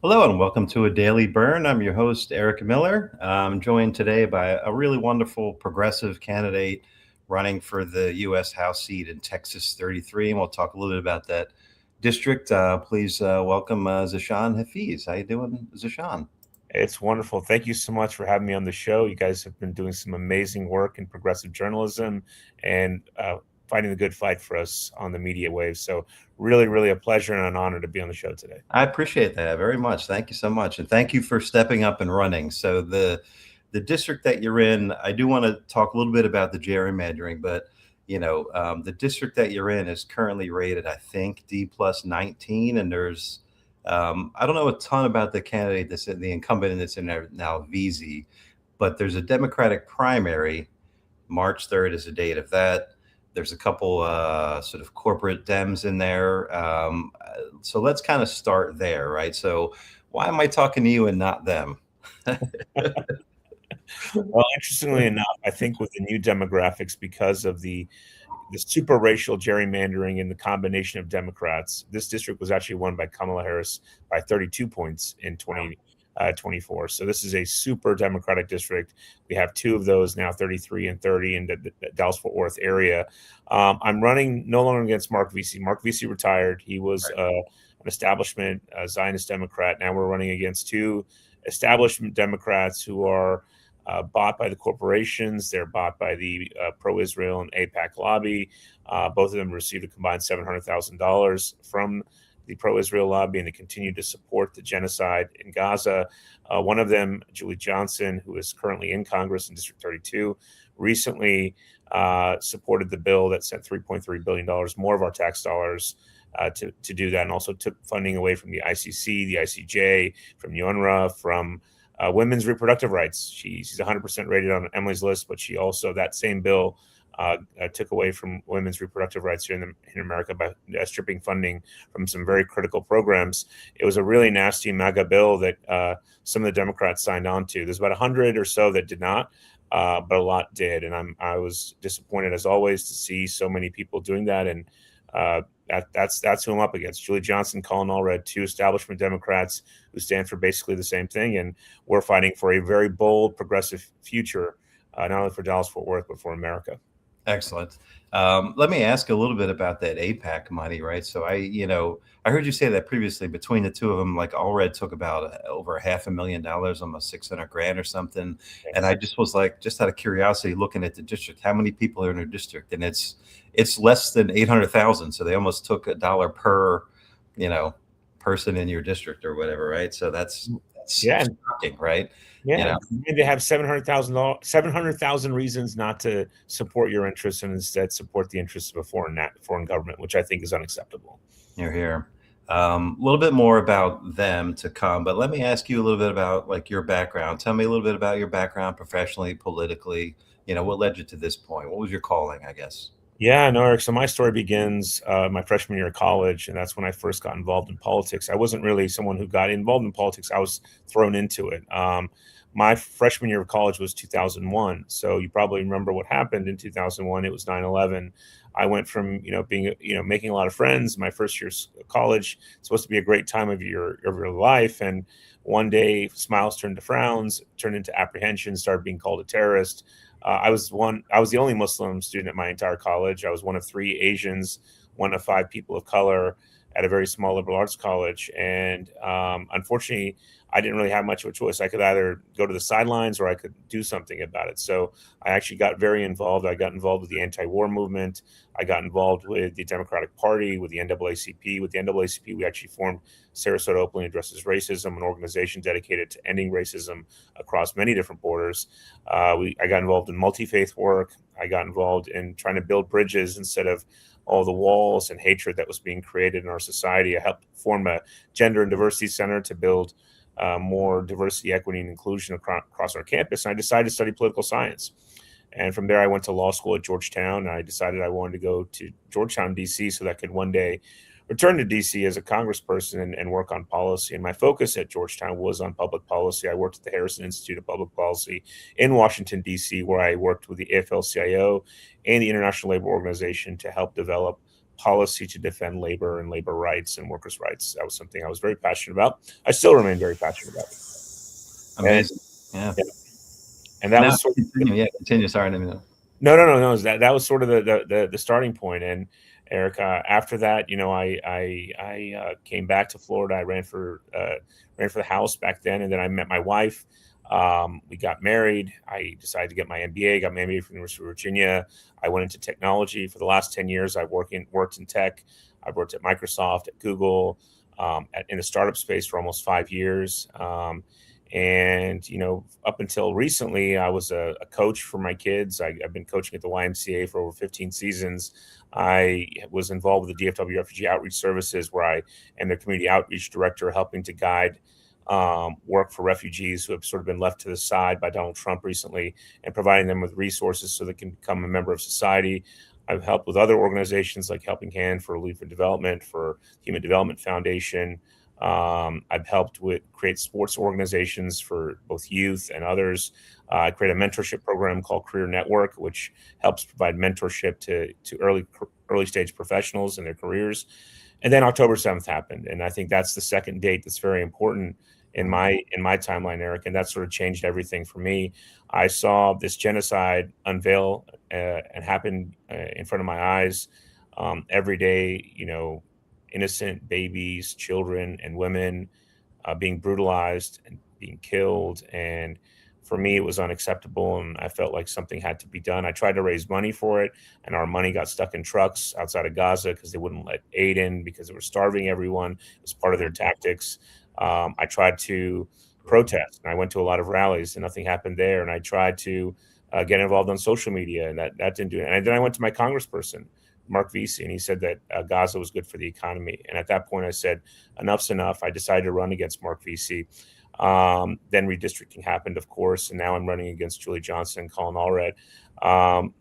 Hello and welcome to a Daily Burn. I'm your host, Eric Miller. I'm joined today by a really wonderful progressive candidate running for the U.S. House seat in Texas 33, and we'll talk a little bit about that district. Please welcome Zeeshan Hafeez. How you doing, Zeeshan? It's wonderful. Thank you so much for having me on the show. You guys have been doing some amazing work in progressive journalism and fighting the good fight for us on the media wave. So, really, really a pleasure and an honor to be on the show today. I appreciate that very much. Thank you so much, and thank you for stepping up and running. So the district that you're in, I do want to talk a little bit about the gerrymandering, but the district that you're in is currently rated, I think, D plus 19, and there's I don't know a ton about the candidate that's in the incumbent that's in there now, VZ, but there's a Democratic primary. March 3rd is the date of that. There's a couple sort of corporate Dems in there. So let's kind of start there, right? So why am I talking to you and not them? Well, interestingly enough, I think with the new demographics, because of the super racial gerrymandering and the combination of Democrats, this district was actually won by Kamala Harris by 32 points in 2024. So this is a super Democratic district. We have two of those now, 33 and 30 in the Dallas-Fort Worth area. I'm running no longer against Mark Vesey. Mark Vesey retired. He was an establishment Zionist Democrat. Now we're running against two establishment Democrats who are bought by the corporations. They're bought by the pro-Israel and AIPAC lobby. Both of them received a combined $700,000 from the pro-Israel lobby, and they continue to support the genocide in Gaza. One of them, Julie Johnson, who is currently in Congress in District 32, recently supported the bill that sent $3.3 billion more of our tax dollars to do that, and also took funding away from the ICC, the ICJ, from UNRWA, from women's reproductive rights. She's 100% rated on Emily's list, but she also, that same bill took away from women's reproductive rights here in America by stripping funding from some very critical programs. It was a really nasty MAGA bill that some of the Democrats signed on to. There's about 100 or so that did not, but a lot did. And I was disappointed, as always, to see so many people doing that. And that's who I'm up against. Julie Johnson, Colin Allred, two establishment Democrats who stand for basically the same thing, and we're fighting for a very bold, progressive future, not only for Dallas-Fort Worth but for America. Excellent. Let me ask a little bit about that AIPAC money, right? So I heard you say that previously. Between the two of them, like Allred took about over $500,000, almost 600 grand or something. And I just was like, just out of curiosity, looking at the district, how many people are in their district, and it's less than 800,000. So they almost took a dollar per, person in your district or whatever, right? So that's shocking, right? Yeah, they have 700,000 reasons not to support your interests and instead support the interests of a foreign government, which I think is unacceptable. You're here. A little bit more about them to come, but let me ask you a little bit about like your background. Tell me a little bit about your background professionally, politically. What led you to this point? What was your calling, I guess? Yeah, no, Eric. So my story begins my freshman year of college, and that's when I first got involved in politics. I wasn't really someone who got involved in politics. I was thrown into it. My freshman year of college was 2001. So you probably remember what happened in 2001. It was 9/11. I went from, being, making a lot of friends. My first year of college, it's supposed to be a great time of your life. And one day smiles turned to frowns, turned into apprehension, started being called a terrorist. I was the only Muslim student at my entire college. I was one of three Asians, one of five people of color at a very small liberal arts college. And unfortunately, I didn't really have much of a choice. I could either go to the sidelines or I could do something about it. So I actually got very involved. I got involved with the anti-war movement. I got involved with the Democratic Party, with the NAACP. With the NAACP, we actually formed Sarasota Openly Addresses Racism, an organization dedicated to ending racism across many different borders. I got involved in multi-faith work. I got involved in trying to build bridges instead of all the walls and hatred that was being created in our society. I helped form a gender and diversity center to build more diversity, equity, and inclusion across our campus. And I decided to study political science. And from there, I went to law school at Georgetown. And I decided I wanted to go to Georgetown, D.C., so that I could one day return to D.C. as a congressperson and work on policy. And my focus at Georgetown was on public policy. I worked at the Harrison Institute of Public Policy in Washington, D.C., where I worked with the AFL-CIO and the International Labor Organization to help develop policy to defend labor and labor rights and workers' rights. That was something I was very passionate about. I still remain very passionate about it. Amazing. Yeah. And that Now, was sort of continue. Yeah, continue. Sorry, I didn't mean to- no. That was sort of the starting point. And Eric, after that, I came back to Florida. I ran for the House back then, and then I met my wife. We got married. I decided to get my MBA. Got my MBA from the University of Virginia. I went into technology. For the last 10 years, I've worked in tech. I've worked at Microsoft, at Google, in the startup space for almost 5 years. And up until recently, I was a coach for my kids. I've been coaching at the YMCA for over 15 seasons. I was involved with the DFW Refugee Outreach Services, where I am their community outreach director, helping to guide work for refugees who have sort of been left to the side by Donald Trump recently, and providing them with resources so they can become a member of society. I've helped with other organizations like Helping Hand for Relief and Development, for Human Development Foundation. I've helped create sports organizations for both youth and others. I create a mentorship program called Career Network, which helps provide mentorship to early stage professionals in their careers. And then October 7th happened, and I think that's the second date that's very important in my timeline, Eric, and that sort of changed everything for me. I saw this genocide unveil and happen in front of my eyes every day. Innocent babies, children, and women being brutalized and being killed. And for me, it was unacceptable, and I felt like something had to be done. I tried to raise money for it, and our money got stuck in trucks outside of Gaza because they wouldn't let aid in because they were starving everyone. It was part of their tactics. I tried to protest, and I went to a lot of rallies, and nothing happened there. And I tried to get involved on social media, and that didn't do it. And then I went to my congressperson, Mark Vesey, and he said that Gaza was good for the economy. And at that point, I said, enough's enough. I decided to run against Mark Vesey. Then redistricting happened, of course, and now I'm running against Julie Johnson and Colin Allred.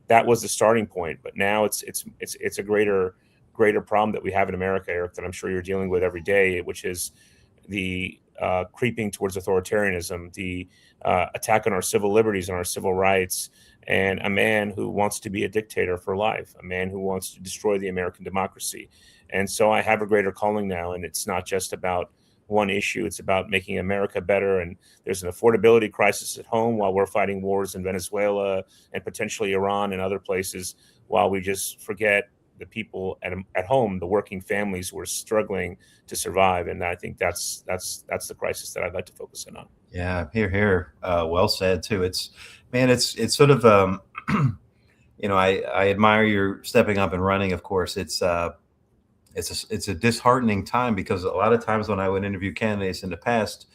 That was the starting point, but now it's a greater problem that we have in America, Eric, that I'm sure you're dealing with every day, which is the creeping towards authoritarianism, the attack on our civil liberties and our civil rights, and a man who wants to be a dictator for life, a man who wants to destroy the American democracy. And so I have a greater calling now, and it's not just about one issue. It's about making America better. And there's an affordability crisis at home while we're fighting wars in Venezuela and potentially Iran and other places, while we just forget the people at home, the working families who are struggling to survive. And I think that's the crisis that I'd like to focus in on. Yeah, here. Well said too. It's sort of I admire your stepping up and running. Of course, it's a disheartening time, because a lot of times when I would interview candidates in the past,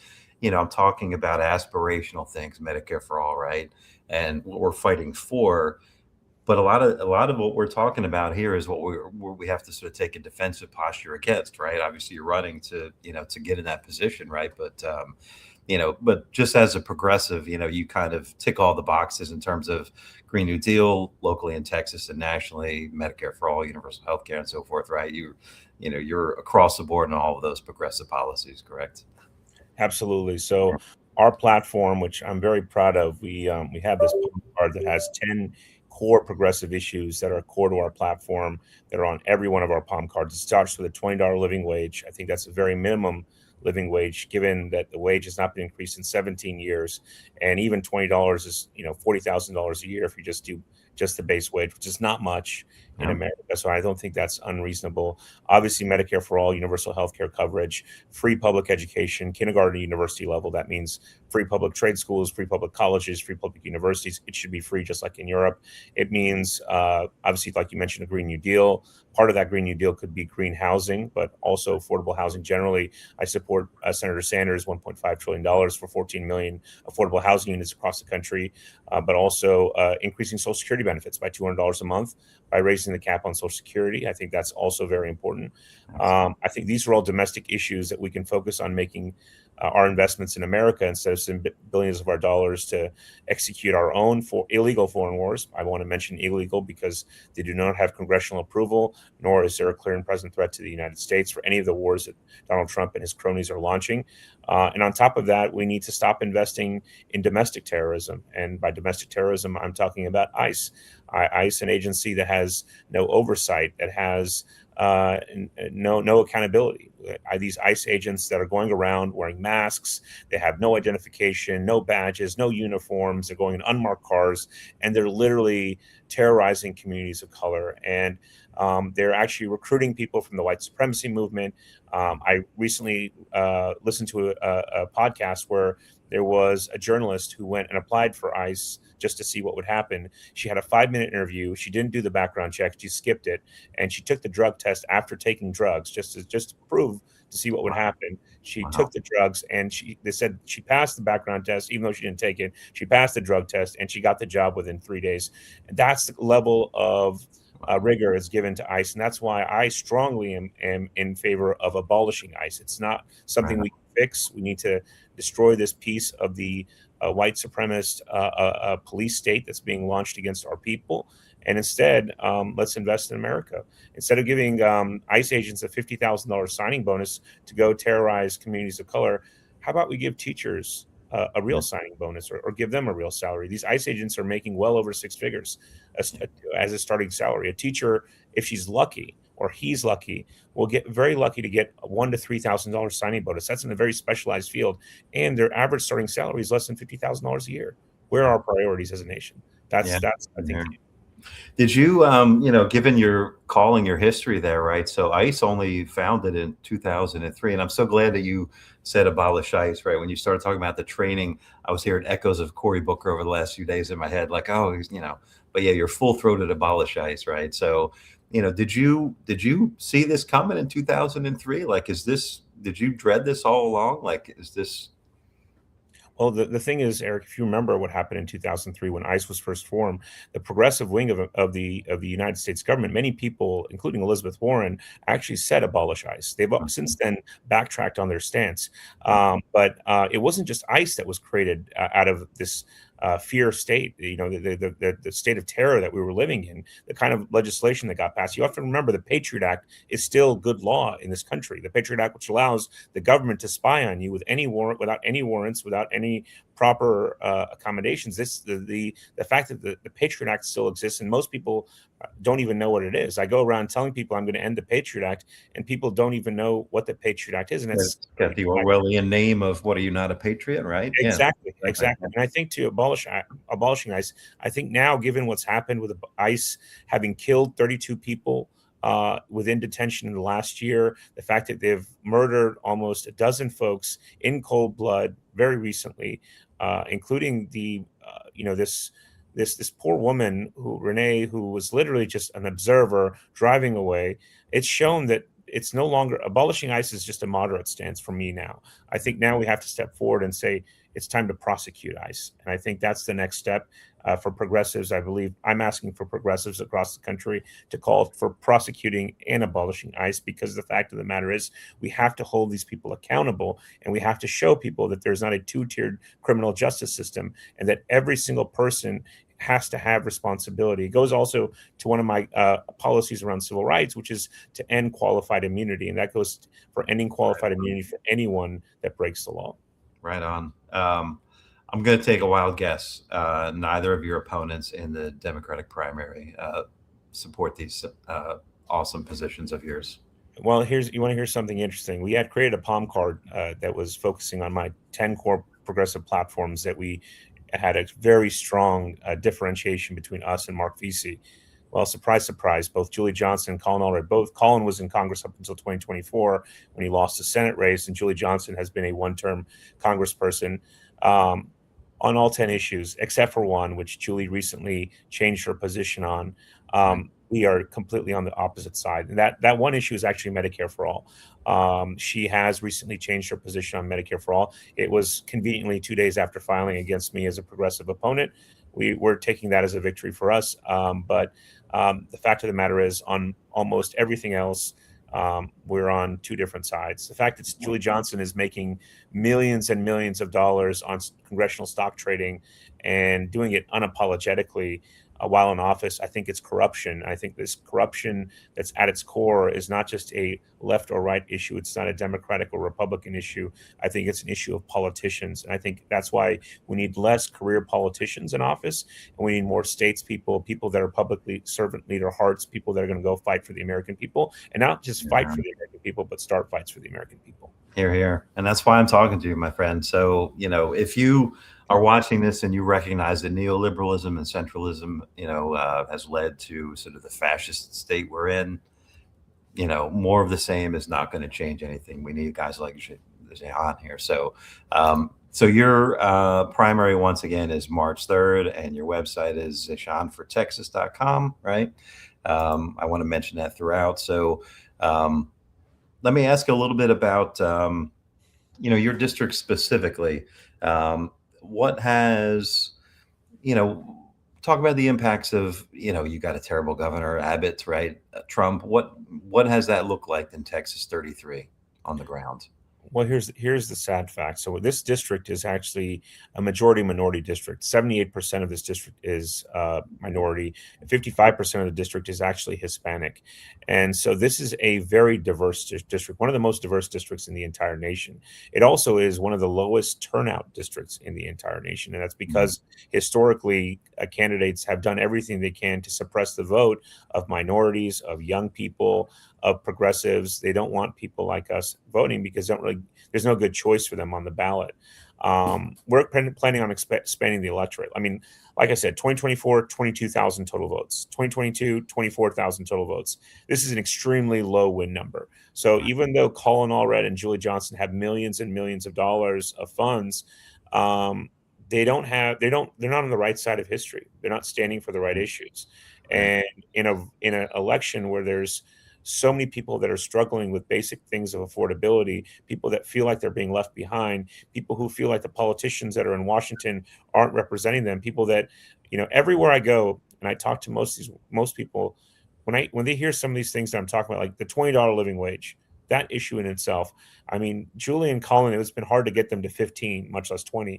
I'm talking about aspirational things, Medicare for all, right, and what we're fighting for. But a lot of what we're talking about here is what we have to sort of take a defensive posture against, right? Obviously, you're running to get in that position, right? But but just as a progressive, you kind of tick all the boxes in terms of Green New Deal locally in Texas and nationally, Medicare for all, universal health care, and so forth, right? You're across the board in all of those progressive policies, correct? Absolutely. So our platform, which I'm very proud of, we have this card that has 10 core progressive issues that are core to our platform that are on every one of our palm cards. It starts with a $20 living wage. I think that's a very minimum living wage, given that the wage has not been increased in 17 years. And even $20 is, $40,000 a year if you just do just the base wage, which is not much in America. So I don't think that's unreasonable. Obviously, Medicare for all, universal health care coverage, free public education, kindergarten to university level. That means free public trade schools, free public colleges, free public universities. It should be free, just like in Europe. It means, obviously, like you mentioned, a Green New Deal. Part of that Green New Deal could be green housing, but also affordable housing generally. I support Senator Sanders' $1.5 trillion for 14 million affordable housing units across the country, but also increasing Social Security benefits by $200 a month, by raising the cap on Social Security. I think that's also very important. I think these are all domestic issues that we can focus on making our investments in America, instead of spending billions of our dollars to execute our own illegal foreign wars. I want to mention illegal because they do not have congressional approval, nor is there a clear and present threat to the United States for any of the wars that Donald Trump and his cronies are launching. And on top of that, we need to stop investing in domestic terrorism. And by domestic terrorism, I'm talking about ICE. ICE, an agency that has no oversight, that has no accountability. These ICE agents that are going around wearing masks, they have no identification, no badges, no uniforms. They're going in unmarked cars, and they're literally terrorizing communities of color. And they're actually recruiting people from the white supremacy movement. I recently listened to a podcast where there was a journalist who went and applied for ICE just to see what would happen. She had a 5-minute interview. She didn't do the background check. She skipped it, and she took the drug test after taking drugs just to prove to see what would happen. She Wow. took the drugs, and they said she passed the background test, even though she didn't take it. She passed the drug test, and she got the job within 3 days. And that's the level of rigor is given to ICE, and that's why I strongly am in favor of abolishing ICE. It's not Right something on. we can fix. We need to destroy this piece of the white supremacist police state that's being launched against our people. And instead, let's invest in America. Instead of giving ICE agents a $50,000 signing bonus to go terrorize communities of color, how about we give teachers a real signing bonus, or give them a real salary? These ICE agents are making well over 6 figures as a starting salary. A teacher, if she's lucky or he's lucky, will get very lucky to get a $1,000 to $3,000 signing bonus. That's in a very specialized field, and their average starting salary is less than $50,000 a year. Where are our priorities as a nation? Yeah. That's I think. Yeah. Did you, given your calling, your history there, right? So ICE only founded in 2003, and I'm so glad that you said abolish ICE, right? When you started talking about the training, I was hearing echoes of Cory Booker over the last few days in my head, like, oh, but yeah, you're full throated abolish ICE, right? So, did you see this coming in 2003? Like, did you dread this all along? Like, is this? Well, the thing is, Eric, if you remember what happened in 2003 when ICE was first formed, the progressive wing of the United States government, many people, including Elizabeth Warren, actually said abolish ICE. They've since then backtracked on their stance. But it wasn't just ICE that was created out of this fear state, the state of terror that we were living in, the kind of legislation that got passed. You have to remember the Patriot Act is still good law in this country. The Patriot Act, which allows the government to spy on you with any warrant, without any warrants, without any proper accommodations. The fact that the Patriot Act still exists, and most people don't even know what it is. I go around telling people I'm going to end the Patriot Act, and people don't even know what the Patriot Act is, and It's it's got the Orwellian name of "What are you not a patriot?" Right? Yeah. exactly, Exactly. exactly. And I think to abolishing ICE, I think now, given what's happened with ICE having killed 32 people within detention in the last year, the fact that they've murdered almost a dozen folks in cold blood very recently, including this poor woman Renee, who was literally just an observer driving away. It's shown that it's no longer abolishing ICE is just a moderate stance for me now. I think now we have to step forward and say it's time to prosecute ICE, and I think that's the next step for progressives. I believe I'm asking for progressives across the country to call for prosecuting and abolishing ICE, because the fact of the matter is we have to hold these people accountable, and we have to show people that there's not a two-tiered criminal justice system, and that every single person has to have responsibility. It goes also to one of my policies around civil rights, which is to end qualified immunity, and that goes for ending qualified immunity for anyone that breaks the law. Right on. I'm going to take a wild guess. Neither of your opponents in the Democratic primary support these awesome positions of yours. Well, you want to hear something interesting? We had created a palm card that was focusing on my 10 core progressive platforms that we had a very strong differentiation between us and Mark Vesey. Well, surprise, surprise, both Julie Johnson and Colin Allred, Colin was in Congress up until 2024 when he lost the Senate race, and Julie Johnson has been a one-term congressperson on all 10 issues, except for one, which Julie recently changed her position on. We are completely on the opposite side. And that one issue is actually Medicare for all. She has recently changed her position on Medicare for all. It was conveniently 2 days after filing against me as a progressive opponent. We're taking that as a victory for us. But the fact of the matter is, on almost everything else, we're on two different sides. The fact that Julie Johnson is making millions and millions of dollars on congressional stock trading and doing it unapologetically, while in office. I think it's corruption. I think this corruption that's at its core is not just a left or right issue. It's not a Democratic or Republican issue. I think it's an issue of politicians. And I think that's why we need less career politicians in office, and we need more statespeople, people that are publicly servant leader hearts, people that are going to go fight for the American people, and not just fight for the American people, but start fights for the American people. Here, here. And that's why I'm talking to you, my friend. So, if you are watching this and you recognize that neoliberalism and centralism, has led to sort of the fascist state we're in, more of the same is not going to change anything. We need guys like Zeeshan here. So your primary, once again, is March 3rd, and your website is zeeshanfortexas.com, right? I want to mention that throughout. So let me ask you a little bit about, your district specifically. What has, talk about the impacts of, you got a terrible governor, Abbott, right? Trump. What has that looked like in Texas 33 on the ground? Well, here's the sad fact. So this district is actually a majority minority district. 78% of this district is minority, and 55% of the district is actually Hispanic. And so this is a very diverse district, one of the most diverse districts in the entire nation. It also is one of the lowest turnout districts in the entire nation. And that's because historically candidates have done everything they can to suppress the vote of minorities, of young people, of progressives. They don't want people like us voting because there's no good choice for them on the ballot. We're planning on expanding the electorate. I mean, like I said, 2024, 22,000 total votes. 2022, 24,000 total votes. This is an extremely low win number. So even though Colin Allred and Julie Johnson have millions and millions of dollars of funds, they're not on the right side of history. They're not standing for the right issues. And in an election where there's so many people that are struggling with basic things of affordability, people that feel like they're being left behind, people who feel like the politicians that are in Washington aren't representing them, people that, everywhere I go and I talk to most people, when they hear some of these things that I'm talking about, like the $20 living wage, that issue in itself. I mean, Julie and Colin, it's been hard to get them to 15, much less 20.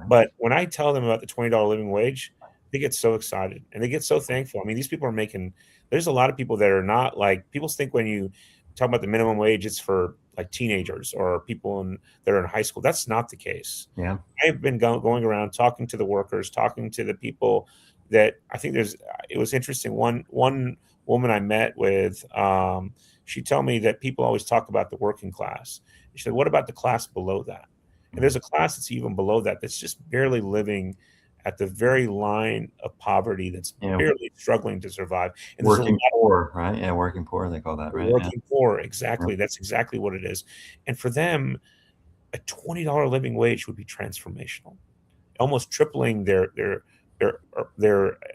But when I tell them about the $20 living wage, they get so excited and they get so thankful. I mean, these people are there's a lot of people that are not like, people think when you talk about the minimum wage, it's for like teenagers or people that are in high school. That's not the case. Yeah. I've been going around talking to the workers, talking to the people that I think it was interesting. One woman I met with, she told me that people always talk about the working class. She said, what about the class below that? And there's a class that's even below that, that's just barely living at the very line of poverty, that's barely struggling to survive. And working poor, right? Yeah, working poor, they call that, right? Working poor, exactly. That's exactly what it is. And for them, a $20 living wage would be transformational, almost tripling their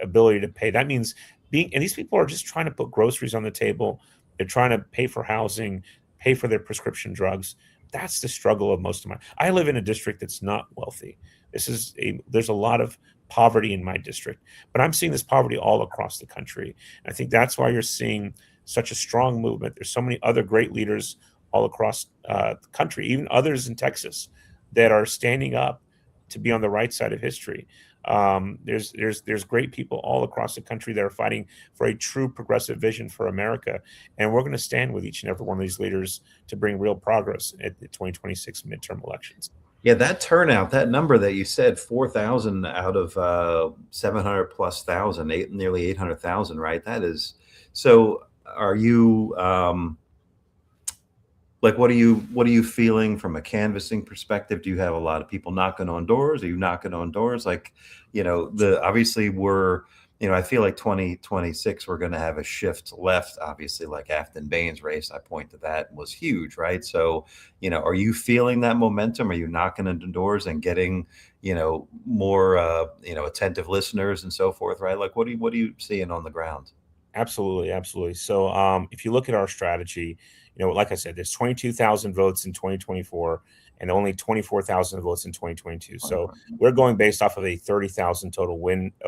ability to pay. That means and these people are just trying to put groceries on the table. They're trying to pay for housing, pay for their prescription drugs. That's the struggle of most of I live in a district that's not wealthy. There's a lot of poverty in my district, but I'm seeing this poverty all across the country. And I think that's why you're seeing such a strong movement. There's so many other great leaders all across the country, even others in Texas, that are standing up to be on the right side of history. There's great people all across the country that are fighting for a true progressive vision for America. And we're going to stand with each and every one of these leaders to bring real progress at the 2026 midterm elections. Yeah, that turnout, that number that you said, 4,000 out of 700 plus thousand, nearly 800,000, right? That is, so are you, like, what are you feeling from a canvassing perspective? Do you have a lot of people knocking on doors? Are you knocking on doors? Like, obviously I feel like 2026, we're going to have a shift left, obviously, like Afton Bain's race. I point to that was huge, right? So, are you feeling that momentum? Are you knocking on the doors and getting, more, attentive listeners and so forth, right? Like, what are you seeing on the ground? Absolutely. Absolutely. So if you look at our strategy, like I said, there's 22,000 votes in 2024 and only 24,000 votes in 2022. So we're going based off of a 30,000 total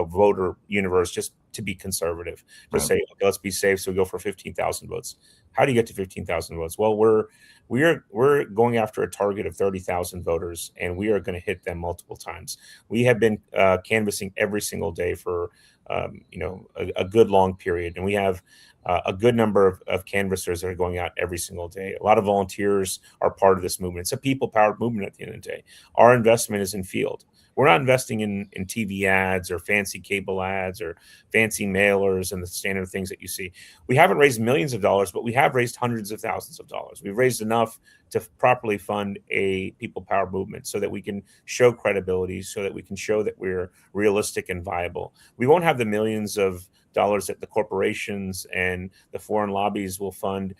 voter universe, just to be conservative, to say, okay, let's be safe. So we go for 15,000 votes. How do you get to 15,000 votes? Well, we're going after a target of 30,000 voters, and we are going to hit them multiple times. We have been canvassing every single day for a good long period. And we have a good number of canvassers that are going out every single day. A lot of volunteers are part of this movement. It's a people-powered movement at the end of the day. Our investment is in field. We're not investing in TV ads or fancy cable ads or fancy mailers and the standard things that you see. We haven't raised millions of dollars, but we have raised hundreds of thousands of dollars. We've raised enough to properly fund a people power movement so that we can show credibility, so that we can show that we're realistic and viable. We won't have the millions of dollars that the corporations and the foreign lobbies will fund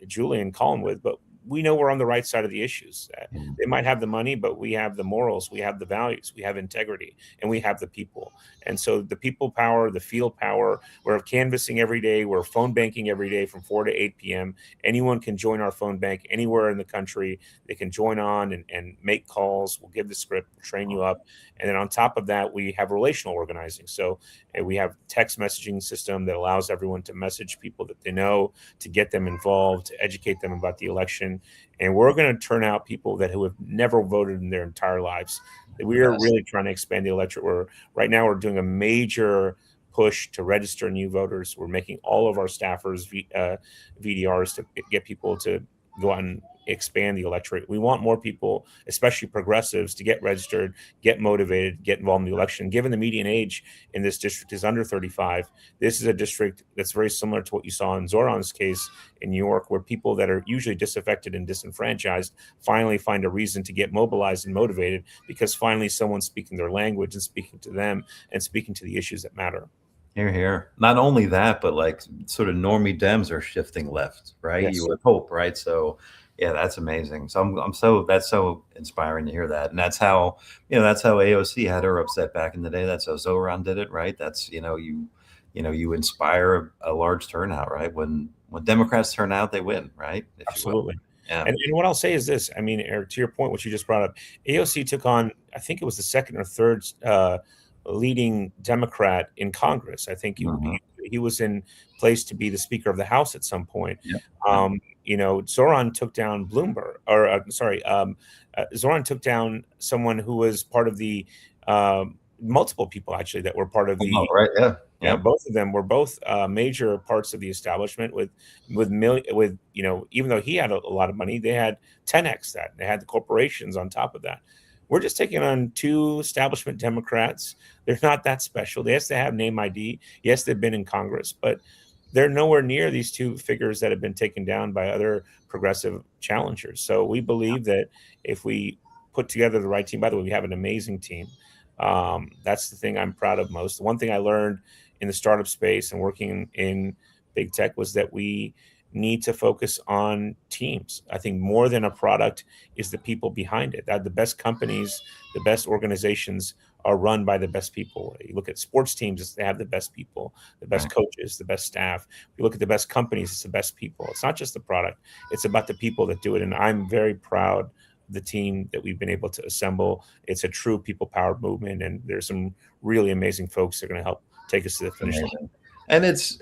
Julie and Colin with, but we know we're on the right side of the issues. They might have the money, but we have the morals, we have the values, we have integrity, and we have the people. And so the people power, the field power, we're canvassing every day, we're phone banking every day from 4 to 8 p.m. Anyone can join our phone bank anywhere in the country. They can join on and make calls. We'll give the script, train you up. And then on top of that, we have relational organizing. So we have text messaging system that allows everyone to message people that they know, to get them involved, to educate them about the election. And we're going to turn out people who have never voted in their entire lives. We are really trying to expand the electorate. Right now we're doing a major push to register new voters. We're making all of our staffers VDRs to get people to go out and expand the electorate. We want more people, especially progressives, to get registered, get motivated, get involved in the election. Given the median age in this district is under 35, this is a district that's very similar to what you saw in Zoran's case in New York, where people that are usually disaffected and disenfranchised finally find a reason to get mobilized and motivated because finally someone's speaking their language and speaking to them and speaking to the issues that matter. Here, here. Not only that, but like sort of normie Dems are shifting left, right? Yes. You would hope, right? So, yeah, that's amazing. So that's so inspiring to hear that, and that's how AOC had her upset back in the day. That's how Zoran did it, right? That's you inspire a large turnout, right? When Democrats turn out, they win, right? If Absolutely. Yeah. And what I'll say is this. I mean, Eric, to your point, what you just brought up, AOC took on, I think it was the second or third leading Democrat in Congress. I think he was in place to be the Speaker of the House at some point. Yeah. Zoran took down Bloomberg, or Zoran took down someone who was part of the multiple people actually that were part of the right. Yeah. Yeah, both of them were both major parts of the establishment with even though he had a lot of money, they had 10x that. They had the corporations on top of that. We're just taking on two establishment Democrats. They're not that special. Yes, they have name ID. Yes, they've been in Congress, but they're nowhere near these two figures that have been taken down by other progressive challengers. So we believe that if we put together the right team, by the way, we have an amazing team. That's the thing I'm proud of most. The one thing I learned in the startup space and working in big tech was that we need to focus on teams. I think more than a product is the people behind it. That the best companies, the best organizations are run by the best people. You look at sports teams, they have the best people, the best coaches, the best staff. You look at the best companies, it's the best people. It's not just the product, it's about the people that do it. And I'm very proud of the team that we've been able to assemble. It's a true people powered movement. And there's some really amazing folks that are going to help take us to the finish line. And it's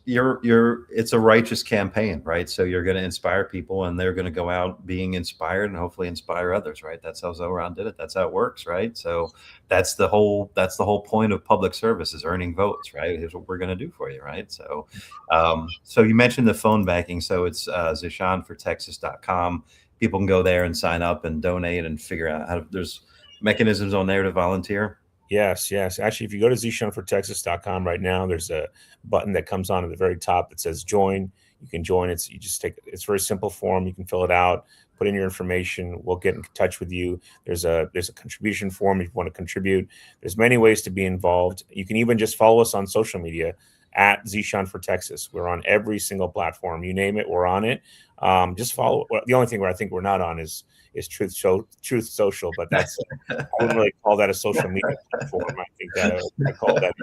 a righteous campaign, right? So you're going to inspire people, and they're going to go out being inspired, and hopefully inspire others, right? That's how Zoran did it. That's how it works, right? So that's the whole point of public service, is earning votes, right? Here's what we're going to do for you, right? So, so you mentioned the phone banking. So it's ZeeshanForTexas.com. People can go there and sign up and donate and figure out how there's mechanisms on there to volunteer. Yes. Actually, if you go to ZeeshanForTexas.com right now, there's a button that comes on at the very top that says join. You can join. It's a very simple form. You can fill it out, put in your information. We'll get in touch with you. There's a contribution form if you want to contribute. There's many ways to be involved. You can even just follow us on social media at Zeeshan for Texas. We're on every single platform. You name it, we're on it. Just follow. The only thing where I think we're not on is Truth Social, but that's I wouldn't really call that a social media platform. I think that I call that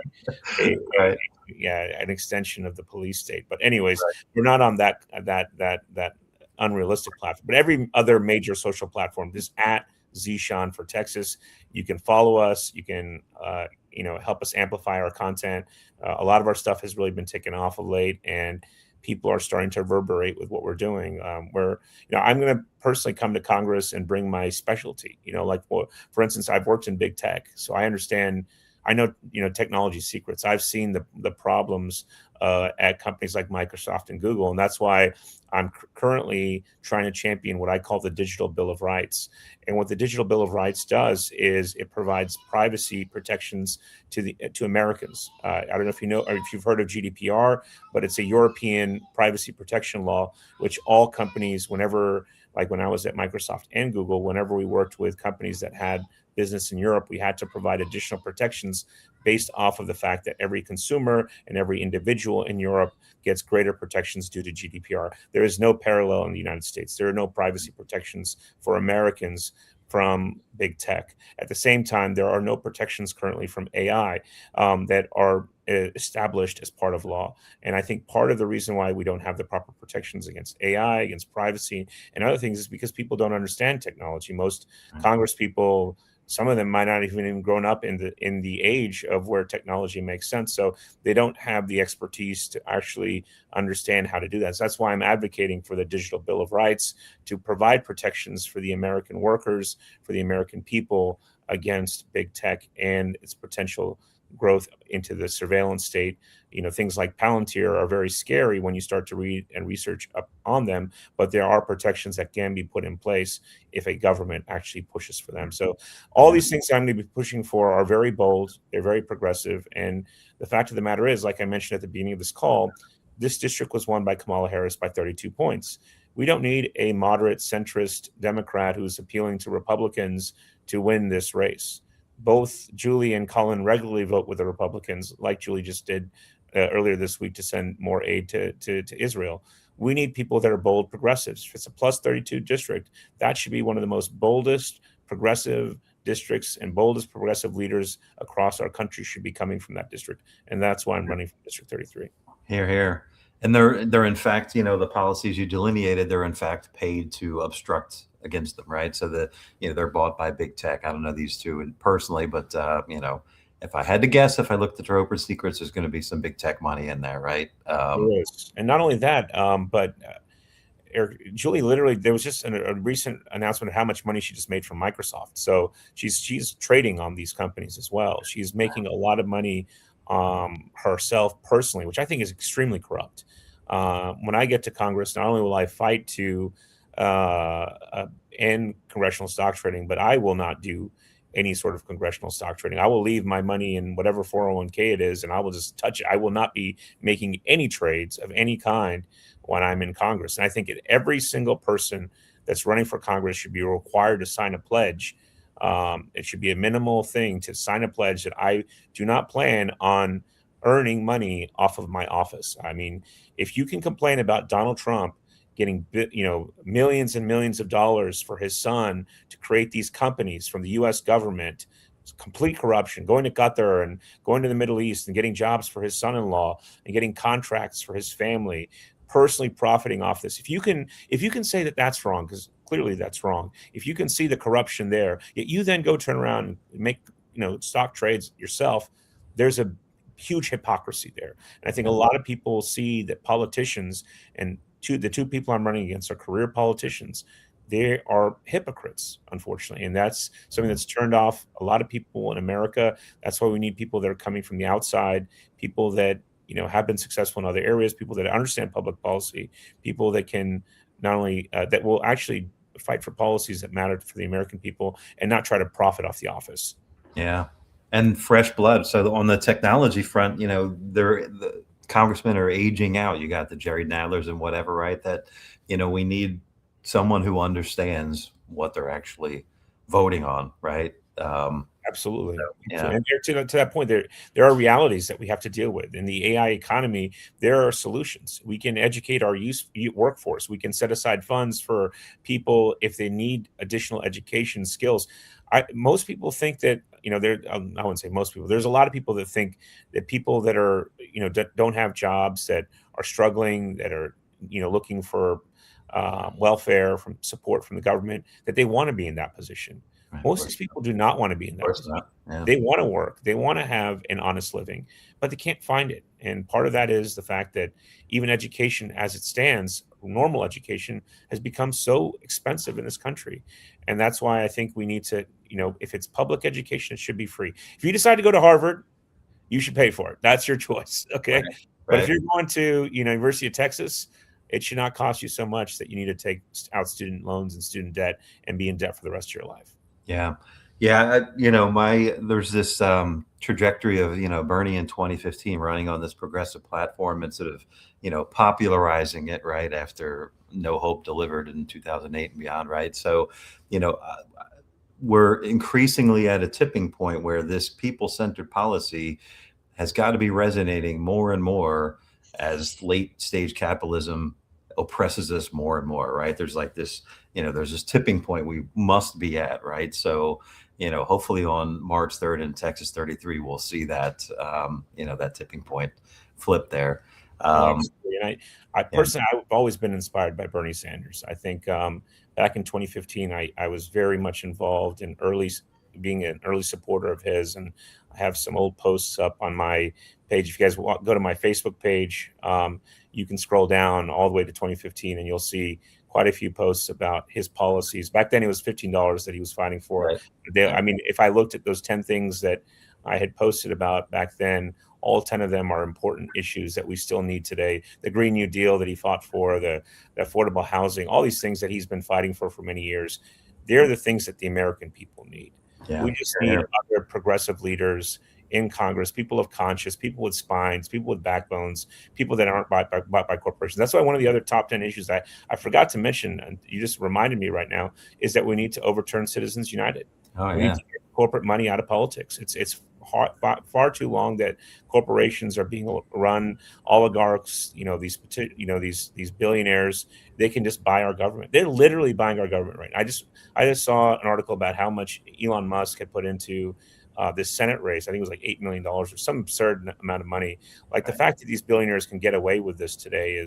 an extension of the police state. But anyways, we're not on that unrealistic platform. But every other major social platform is at Zeeshan for Texas. You can follow us. You can help us amplify our content. A lot of our stuff has really been taken off of late, and people are starting to reverberate with what we're doing. I'm going to personally come to Congress and bring my specialty. For instance, I've worked in big tech, so I understand I know, technology secrets. I've seen the problems at companies like Microsoft and Google, and that's why I'm currently trying to champion what I call the Digital Bill of Rights. And what the Digital Bill of Rights does is it provides privacy protections to Americans. I don't know if you know or if you've heard of GDPR, but it's a European privacy protection law, which all companies, whenever, like when I was at Microsoft and Google, whenever we worked with companies that had business in Europe, we had to provide additional protections based off of the fact that every consumer and every individual in Europe gets greater protections due to GDPR. There is no parallel in the United States. There are no privacy protections for Americans from big tech. At the same time, there are no protections currently from AI that are established as part of law. And I think part of the reason why we don't have the proper protections against AI, against privacy, and other things is because people don't understand technology. Most Congress people, some of them might not even grown up in the age of where technology makes sense, so they don't have the expertise to actually understand how to do that. So that's why I'm advocating for the Digital Bill of Rights to provide protections for the American workers, for the American people against big tech and its potential growth into the surveillance state. Things like Palantir are very scary when you start to read and research up on them, but there are protections that can be put in place if a government actually pushes for them. So all these things I'm going to be pushing for are very bold, they're very progressive, and the fact of the matter is, like I mentioned at the beginning of this call, this district was won by Kamala Harris by 32 points. We don't need a moderate centrist Democrat who's appealing to Republicans to win this race. Both Julie and Colin regularly vote with the Republicans, like Julie just did earlier this week to send more aid to Israel. We need people that are bold progressives. If it's a plus 32 district, that should be one of the most boldest progressive districts, and boldest progressive leaders across our country should be coming from that district. And that's why I'm running for District 33. Here, here. And they're in fact, the policies you delineated, they're in fact paid to obstruct against them, right? So they're bought by big tech. I don't know these two personally, but if I had to guess, if I looked at Roper Secrets, there's going to be some big tech money in there, right? There is. And not only that, but Julie, literally, there was just a recent announcement of how much money she just made from Microsoft. So she's trading on these companies as well. She's making a lot of money herself personally, which I think is extremely corrupt. When I get to Congress, not only will I fight to end congressional stock trading, but I will not do any sort of congressional stock trading. I will leave my money in whatever 401k it is, and I will just touch it. I will not be making any trades of any kind when I'm in Congress. And I think that every single person that's running for Congress should be required to sign a pledge. It should be a minimal thing to sign a pledge that I do not plan on earning money off of my office. I mean, if you can complain about Donald Trump getting millions and millions of dollars for his son to create these companies from the U.S. government, it's complete corruption, going to Qatar and going to the Middle East and getting jobs for his son-in-law and getting contracts for his family, personally profiting off this. If you can say that that's wrong, because clearly that's wrong. If you can see the corruption there, yet you then go turn around and make stock trades yourself, there's a huge hypocrisy there. And I think a lot of people see that politicians, and the two people I'm running against are career politicians. They are hypocrites, unfortunately. And that's something that's turned off a lot of people in America. That's why we need people that are coming from the outside, people that have been successful in other areas, people that understand public policy, people that can not only that will actually fight for policies that matter for the American people and not try to profit off the office. Yeah, and fresh blood. So on the technology front, the congressmen are aging out. You got the Jerry Nadlers and whatever, right? That we need someone who understands what they're actually voting on, right? Absolutely. Yeah. And to that point, there are realities that we have to deal with. In the AI economy, there are solutions. We can educate our workforce. We can set aside funds for people if they need additional education skills. Most people think that, I wouldn't say most people. There's a lot of people that think that people that are, that don't have jobs, that are struggling, that are, looking for welfare from support from the government, that they want to be in that position. Most of these people do not want to be in that position. Yeah. They want to work. They want to have an honest living, but they can't find it. And part of that is the fact that even education as it stands, normal education, has become so expensive in this country. And that's why I think we need to, if it's public education, it should be free. If you decide to go to Harvard, you should pay for it. That's your choice. Okay. Right. But if Right. you're going to, University of Texas, it should not cost you so much that you need to take out student loans and student debt and be in debt for the rest of your life. Yeah. Yeah. There's this trajectory of, Bernie in 2015 running on this progressive platform and sort of, popularizing it right after No Hope delivered in 2008 and beyond. Right. So, you know, uh, we're increasingly at a tipping point where this people centered policy has got to be resonating more and more as late stage capitalism oppresses us more and more, right? There's like this, there's this tipping point we must be at, right? So, hopefully on March 3rd in Texas 33, we'll see that, that tipping point flip there. Oh, Um, absolutely. And I yeah, personally, I've always been inspired by Bernie Sanders. I think back in 2015, I was very much involved in being an early supporter of his, and I have some old posts up on my page. If you guys go to my Facebook page, you can scroll down all the way to 2015, and you'll see quite a few posts about his policies. Back then, it was $15 that he was fighting for. right. I mean, if I looked at those 10 things that I had posted about back then, all 10 of them are important issues that we still need today. The Green New Deal that he fought for, the affordable housing, all these things that he's been fighting for many years, they're the things that the American people need. Yeah. We just need other progressive leaders in Congress, people of conscience, people with spines, people with backbones, people that aren't bought by corporations. That's why one of the other top 10 issues I forgot to mention, and you just reminded me right now, is that we need to overturn Citizens United. Oh, We yeah. need to get corporate money out of politics. It's far too long that corporations are being run, oligarchs, these billionaires, they can just buy our government. They're literally buying our government right now. I just saw an article about how much Elon Musk had put into this Senate race. I think it was like $8 million or some absurd amount of money. Like the fact that these billionaires can get away with this today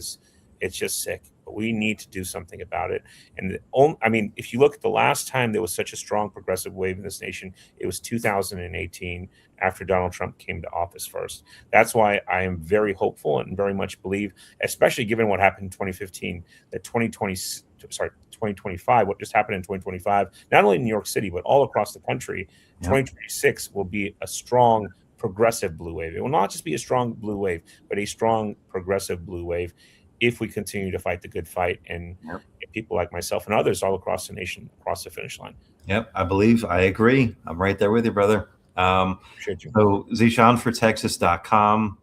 it's just sick. But we need to do something about it. And I mean, if you look at the last time there was such a strong progressive wave in this nation, it was 2018 after Donald Trump came to office first. That's why I am very hopeful and very much believe, especially given what happened in 2015, that 2025, what just happened in 2025, not only in New York City, but all across the country, Yep. 2026 will be a strong progressive blue wave. It will not just be a strong blue wave, but a strong progressive blue wave if we continue to fight the good fight and Yep. get people like myself and others all across the nation across the finish line. Yep. I agree. I'm right there with you, brother. Appreciate you. So ZeeshanForTexas.com.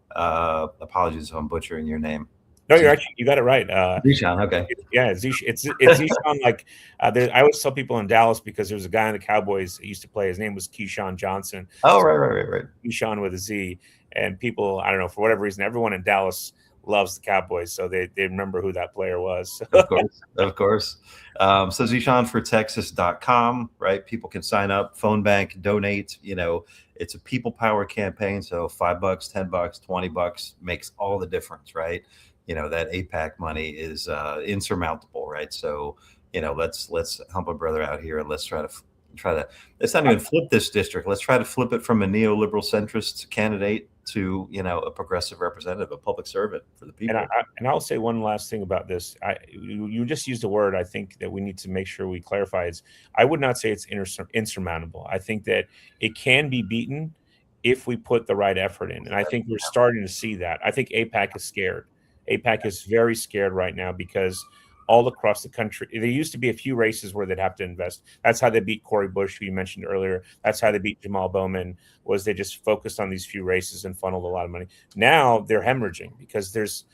Apologies if I'm butchering your name. No, you got it right. Zeeshan, okay. Yeah, it's Zeeshan. Like I always tell people in Dallas, because there was a guy in the Cowboys that used to play. His name was Keyshawn Johnson. Oh, right. Keyshawn with a Z, and people, I don't know, for whatever reason, everyone in Dallas loves the Cowboys, so they remember who that player was. Of course. So ZeeshanForTexas.com, right? People can sign up, phone bank, donate. It's a people power campaign. So $5, $10, $20 makes all the difference, right? That AIPAC money is insurmountable, right? So, let's help a brother out here, and let's try to let's not even flip this district. Let's try to flip it from a neoliberal centrist candidate to, a progressive representative, a public servant for the people. And I'll say one last thing about this. You just used a word I think that we need to make sure we clarify. I would not say it's insurmountable. I think that it can be beaten if we put the right effort in. And I think we're starting to see that. I think AIPAC is scared. AIPAC is very scared right now because all across the country, there used to be a few races where they'd have to invest. That's how they beat Cory Bush, who you mentioned earlier. That's how they beat Jamal Bowman, was they just focused on these few races and funneled a lot of money. Now they're hemorrhaging because there's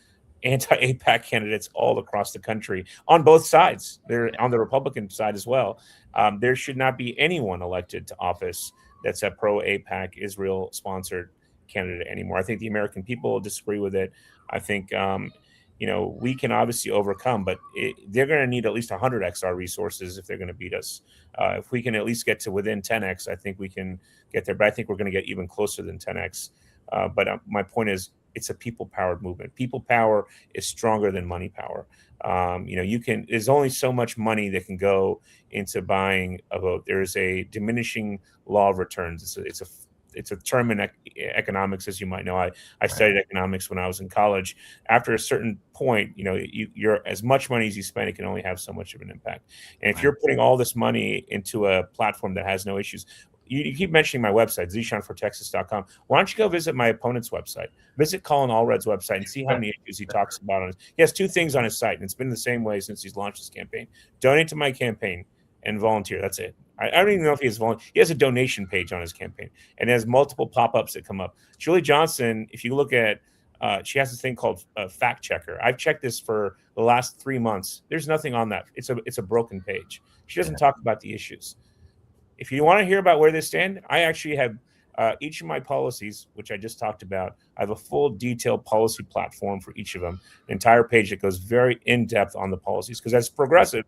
anti-AIPAC candidates all across the country on both sides. They're on the Republican side as well. There should not be anyone elected to office that's a pro-AIPAC, Israel-sponsored candidate anymore. I think the American people disagree with it. I think we can obviously overcome, but they're going to need at least 100x our resources if they're going to beat us. If we can at least get to within 10x, I think we can get there. But I think we're going to get even closer than 10x. But my point is, it's a people-powered movement. People power is stronger than money power. There's only so much money that can go into buying a vote. There's a diminishing law of returns. it's a term in economics, as you might know. I studied economics when I was in college. After a certain point, you're as much money as you spend, it can only have so much of an impact. And if you're putting all this money into a platform that has no issues, you keep mentioning my website, zeeshanfortexas.com. Why don't you go visit my opponent's website? Visit Colin Allred's website and see how many issues he talks about on his. He has 2 things on his site, and it's been the same way since he's launched his campaign. Donate to my campaign and volunteer. That's it. I don't even know if he has volunteer. He has a donation page on his campaign, and it has multiple pop-ups that come up. Julie Johnson, if you look at, she has this thing called Fact Checker. I've checked this for the last 3 months. There's nothing on that. It's a broken page. She doesn't talk about the issues. If you want to hear about where they stand, I actually have each of my policies, which I just talked about. I have a full detailed policy platform for each of them, an entire page that goes very in-depth on the policies, because as progressives,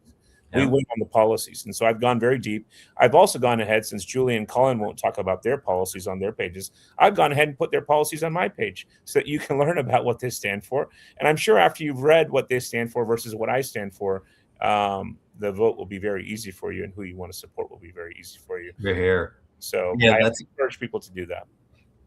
we win on the policies. And so I've gone very deep. I've also gone ahead, since Julie and Colin won't talk about their policies on their pages, I've gone ahead and put their policies on my page so that you can learn about what they stand for. And I'm sure after you've read what they stand for versus what I stand for, the vote will be very easy for you, and who you want to support will be very easy for you. You're here. So yeah, I encourage people to do that.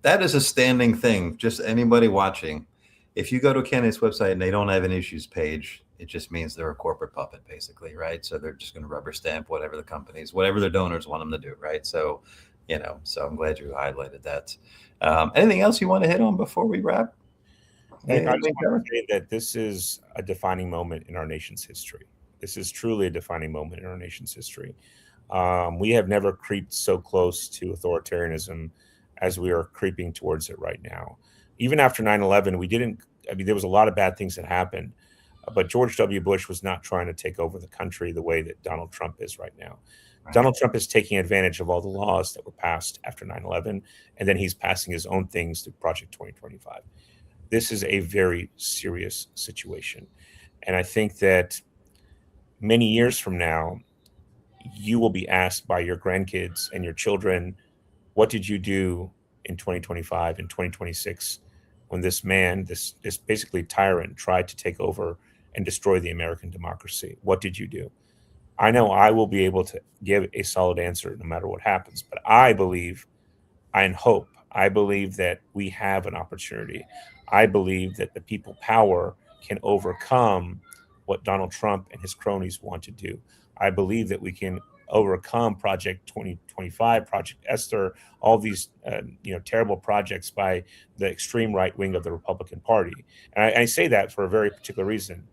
That is a standing thing. Just anybody watching, if you go to a candidate's website and they don't have an issues page, it just means they're a corporate puppet, basically, right? So they're just going to rubber stamp whatever the companies, whatever their donors want them to do, right? So, so I'm glad you highlighted that. Anything else you want to hit on before we wrap? I just want to say that this is a defining moment in our nation's history. This is truly a defining moment in our nation's history. We have never creeped so close to authoritarianism as we are creeping towards it right now. Even after 9/11, there was a lot of bad things that happened, but George W. Bush was not trying to take over the country the way that Donald Trump is right now. Right. Donald Trump is taking advantage of all the laws that were passed after 9/11, and then he's passing his own things through Project 2025. This is a very serious situation. And I think that many years from now, you will be asked by your grandkids and your children, what did you do in 2025 and 2026 when this man, this basically tyrant, tried to take over and destroy the American democracy? What did you do? I know I will be able to give a solid answer no matter what happens, but I believe and hope, I believe that we have an opportunity. I believe that the people power can overcome what Donald Trump and his cronies want to do. I believe that we can overcome Project 2025, Project Esther, all these terrible projects by the extreme right wing of the Republican Party. And I say that for a very particular reason.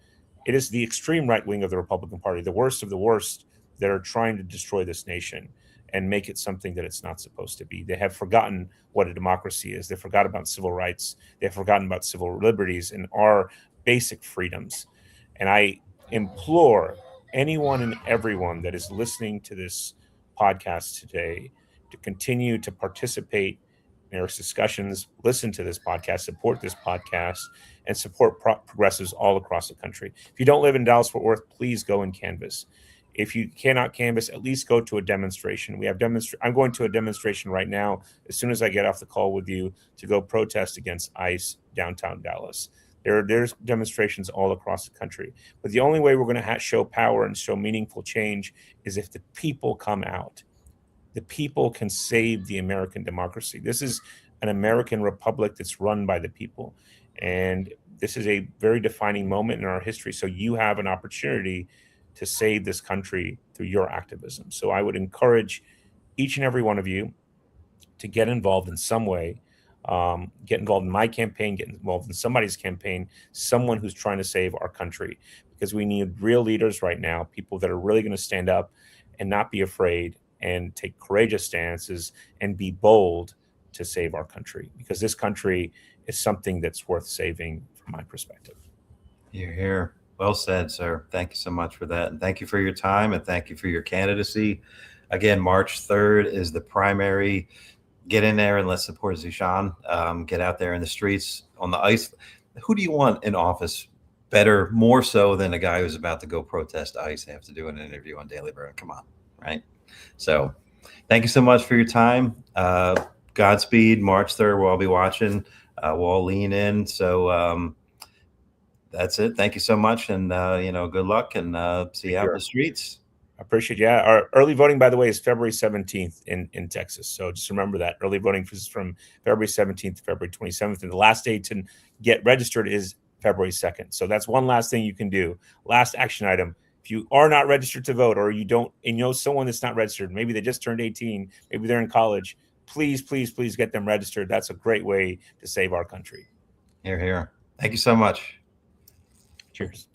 It is the extreme right wing of the Republican Party, the worst of the worst, that are trying to destroy this nation and make it something that it's not supposed to be. They have forgotten what a democracy is. They forgot about civil rights. They've forgotten about civil liberties and our basic freedoms. And I implore anyone and everyone that is listening to this podcast today to continue to participate in our discussions, listen to this podcast, support this podcast, and support progressives all across the country. If you don't live in Dallas-Fort Worth, please go and canvass. If you cannot canvass, at least go to a demonstration. I'm going to a demonstration right now as soon as I get off the call with you to go protest against ICE downtown Dallas. There's demonstrations all across the country. But the only way we're going to show power and show meaningful change is if the people come out. The people can save the American democracy. This is an American republic that's run by the people. And this is a very defining moment in our history. So you have an opportunity to save this country through your activism. So I would encourage each and every one of you to get involved in some way. Get involved in my campaign, get involved in somebody's campaign, someone who's trying to save our country, because we need real leaders right now, people that are really going to stand up and not be afraid and take courageous stances and be bold to save our country, because this country is something that's worth saving from my perspective. You're here. Well said, sir. Thank you so much for that. And thank you for your time, and thank you for your candidacy. Again, March 3rd is the primary. Get in there and let's support Zeeshan. Get out there in the streets, on the ice. Who do you want in office better, more so than a guy who's about to go protest ICE and have to do an interview on Daily Bern? Come on, right? So thank you so much for your time. Godspeed. March 3rd, we'll all be watching. We'll all lean in. So that's it. Thank you so much. And, good luck, and see you out in the streets. Appreciate it. Yeah. Our early voting, by the way, is February 17th in Texas. So just remember that early voting is from February 17th to February 27th. And the last day to get registered is February 2nd. So that's one last thing you can do. Last action item. If you are not registered to vote, or you don't, and you know someone that's not registered, maybe they just turned 18, maybe they're in college, please, please, please get them registered. That's a great way to save our country. Here, here. Thank you so much. Cheers.